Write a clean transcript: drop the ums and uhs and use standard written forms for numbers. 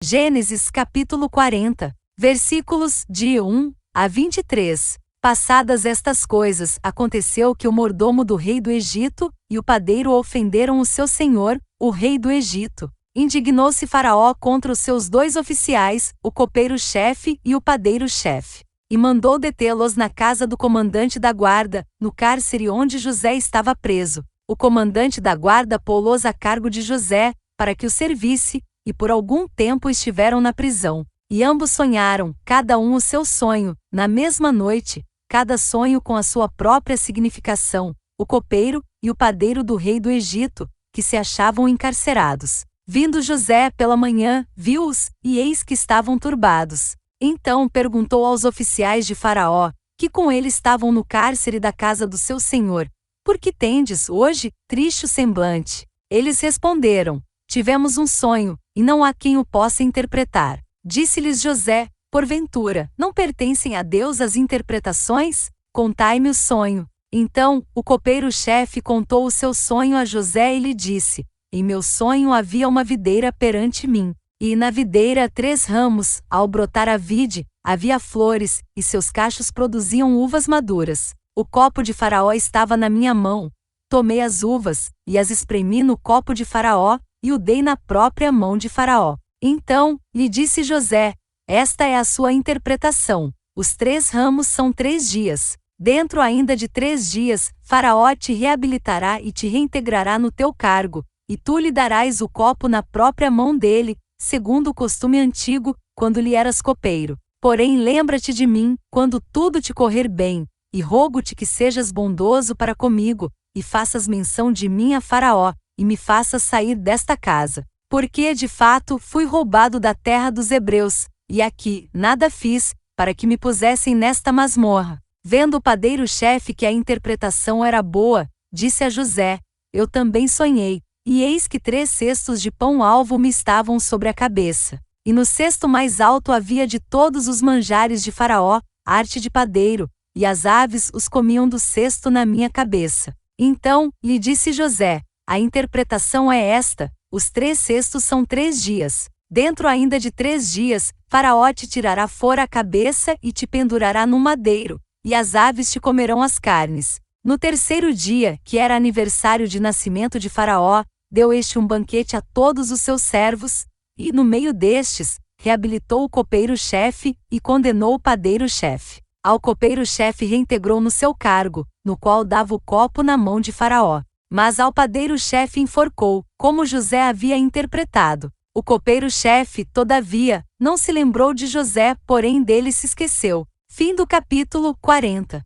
Gênesis capítulo 40, versículos de 1 a 23. Passadas estas coisas, aconteceu que o mordomo do rei do Egito e o padeiro ofenderam o seu senhor, o rei do Egito. Indignou-se Faraó contra os seus dois oficiais, o copeiro-chefe e o padeiro-chefe, e mandou detê-los na casa do comandante da guarda, no cárcere onde José estava preso. O comandante da guarda pô-los a cargo de José, para que o servisse, e por algum tempo estiveram na prisão. E ambos sonharam, cada um o seu sonho, na mesma noite, cada sonho com a sua própria significação, o copeiro e o padeiro do rei do Egito, que se achavam encarcerados. Vindo José pela manhã, viu-os, e eis que estavam turbados. Então perguntou aos oficiais de Faraó, que com ele estavam no cárcere da casa do seu senhor: por que tendes, hoje, triste o semblante? Eles responderam: tivemos um sonho, e não há quem o possa interpretar. Disse-lhes José: porventura, não pertencem a Deus as interpretações? Contai-me o sonho. Então, o copeiro-chefe contou o seu sonho a José e lhe disse: em meu sonho havia uma videira perante mim, e na videira 3 ramos, ao brotar a vide, havia flores, e seus cachos produziam uvas maduras. O copo de Faraó estava na minha mão. Tomei as uvas, e as espremi no copo de Faraó, e o dei na própria mão de Faraó. Então, lhe disse José: esta é a sua interpretação. Os 3 ramos são 3 dias. Dentro ainda de 3 dias, Faraó te reabilitará e te reintegrará no teu cargo, e tu lhe darás o copo na própria mão dele, segundo o costume antigo, quando lhe eras copeiro. Porém lembra-te de mim, quando tudo te correr bem, e rogo-te que sejas bondoso para comigo, e faças menção de mim a Faraó, e me faças sair desta casa. Porque, de fato, fui roubado da terra dos hebreus, e aqui nada fiz, para que me pusessem nesta masmorra. Vendo o padeiro-chefe que a interpretação era boa, disse a José: eu também sonhei, e eis que 3 cestos de pão-alvo me estavam sobre a cabeça. E no cesto mais alto havia de todos os manjares de Faraó, arte de padeiro, e as aves os comiam do cesto na minha cabeça. Então, lhe disse José: a interpretação é esta: os 3 cestos são 3 dias. Dentro ainda de 3 dias, Faraó te tirará fora a cabeça e te pendurará num madeiro, e as aves te comerão as carnes. No 3º dia, que era aniversário de nascimento de Faraó, deu este um banquete a todos os seus servos, e no meio destes, reabilitou o copeiro-chefe e condenou o padeiro-chefe. Ao copeiro-chefe reintegrou no seu cargo, no qual dava o copo na mão de Faraó. Mas ao padeiro-chefe enforcou, como José havia interpretado. O copeiro-chefe, todavia, não se lembrou de José, porém dele se esqueceu. Fim do capítulo 40.